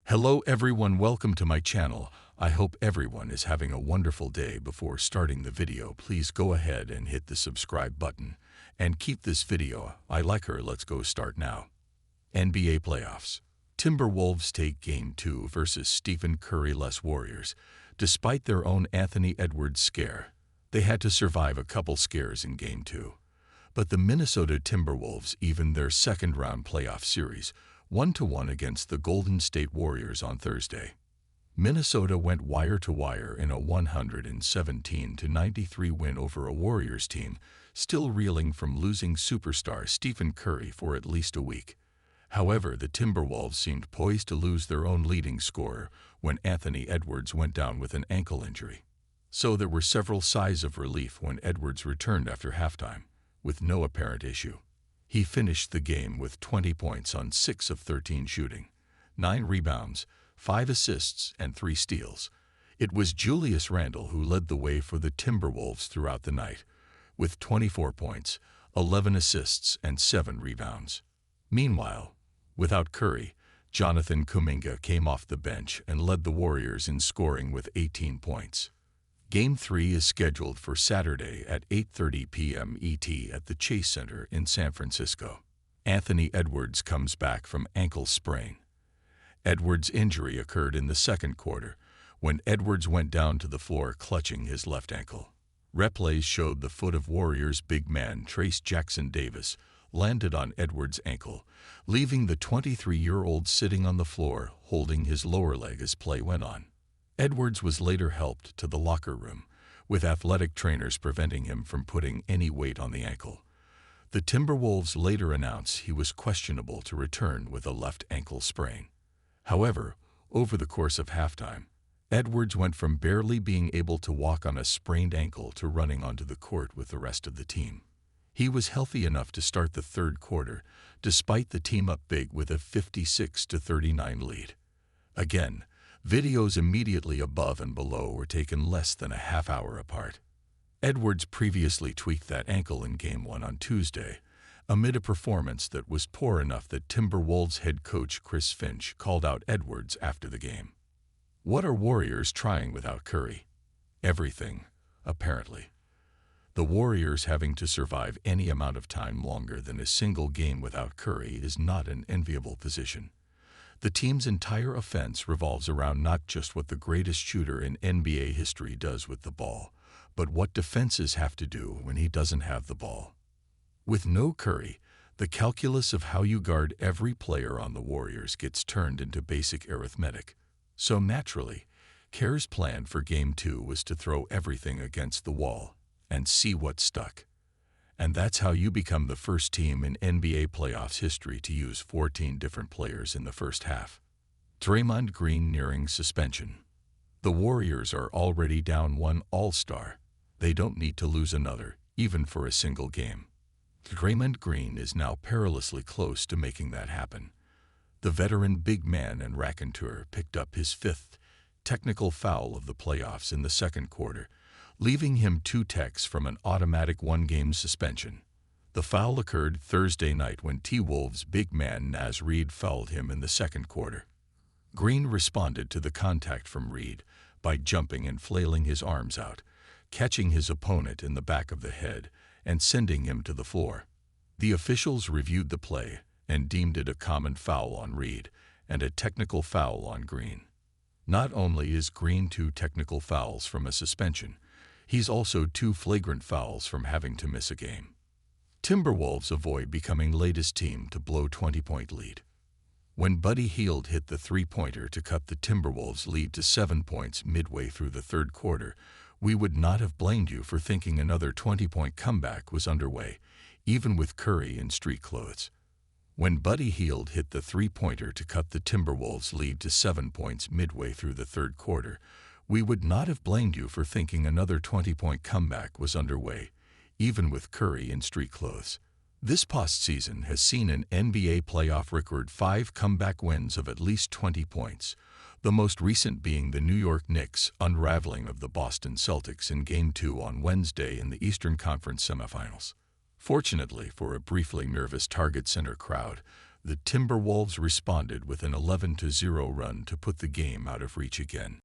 Hello everyone, welcome to my channel. I hope everyone is having a wonderful day. Before starting the video, please go ahead and hit the subscribe button and keep this video. I like her. Let's go start now. NBA playoffs. Timberwolves take Game 2 versus Stephen Curry-less Warriors. Despite their own Anthony Edwards scare, they had to survive a couple scares in Game 2. But the Minnesota Timberwolves even their second-round playoff series 1-1 against the Golden State Warriors on Thursday. Minnesota went wire-to-wire in a 117-93 win over a Warriors team still reeling from losing superstar Stephen Curry for at least a week. However, the Timberwolves seemed poised to lose their own leading scorer when Anthony Edwards went down with an ankle injury. So there were several sighs of relief when Edwards returned after halftime, with no apparent issue. He finished the game with 20 points on 6 of 13 shooting, 9 rebounds, 5 assists, and 3 steals. It was Julius Randle who led the way for the Timberwolves throughout the night, with 24 points, 11 assists, and 7 rebounds. Meanwhile, without Curry, Jonathan Kuminga came off the bench and led the Warriors in scoring with 18 points. Game 3 is scheduled for Saturday at 8:30 p.m. ET at the Chase Center in San Francisco. Anthony Edwards comes back from ankle sprain. Edwards' injury occurred in the second quarter when Edwards went down to the floor clutching his left ankle. Replays showed the foot of Warriors big man Trace Jackson-Davis landed on Edwards' ankle, leaving the 23-year-old sitting on the floor holding his lower leg as play went on. Edwards was later helped to the locker room, with athletic trainers preventing him from putting any weight on the ankle. The Timberwolves later announced he was questionable to return with a left ankle sprain. However, over the course of halftime, Edwards went from barely being able to walk on a sprained ankle to running onto the court with the rest of the team. He was healthy enough to start the third quarter, despite the team up big with a 56-39 lead. Again, videos immediately above and below were taken less than a half hour apart. Edwards previously tweaked that ankle in Game 1 on Tuesday, amid a performance that was poor enough that Timberwolves head coach Chris Finch called out Edwards after the game. What are Warriors trying without Curry? Everything, apparently. The Warriors having to survive any amount of time longer than a single game without Curry is not an enviable position. The team's entire offense revolves around not just what the greatest shooter in NBA history does with the ball, but what defenses have to do when he doesn't have the ball. With no Curry, the calculus of how you guard every player on the Warriors gets turned into basic arithmetic. So naturally, Kerr's plan for Game 2 was to throw everything against the wall and see what stuck. And that's how you become the first team in NBA playoffs history to use 14 different players in the first half. Draymond Green nearing suspension. The Warriors are already down one all-star. They don't need to lose another, even for a single game. Draymond Green is now perilously close to making that happen. The veteran big man and raconteur picked up his 5th technical foul of the playoffs in the second quarter, leaving him 2 techs from an automatic 1-game suspension. The foul occurred Thursday night when T-Wolves big man Naz Reid fouled him in the second quarter. Green responded to the contact from Reid by jumping and flailing his arms out, catching his opponent in the back of the head and sending him to the floor. The officials reviewed the play and deemed it a common foul on Reid and a technical foul on Green. Not only is Green 2 technical fouls from a suspension, he's also 2 flagrant fouls from having to miss a game. Timberwolves avoid becoming latest team to blow 20-point lead. When Buddy Hield hit the three-pointer to cut the Timberwolves' lead to 7 points midway through the third quarter, we would not have blamed you for thinking another 20-point comeback was underway, even with Curry in street clothes. When Buddy Hield hit the three-pointer to cut the Timberwolves' lead to 7 points midway through the third quarter, we would not have blamed you for thinking another 20-point comeback was underway, even with Curry in street clothes. This postseason has seen an NBA playoff record 5 comeback wins of at least 20 points, the most recent being the New York Knicks' unraveling of the Boston Celtics in Game 2 on Wednesday in the Eastern Conference semifinals. Fortunately for a briefly nervous Target Center crowd, The Timberwolves responded with an 11-0 run to put the game out of reach again.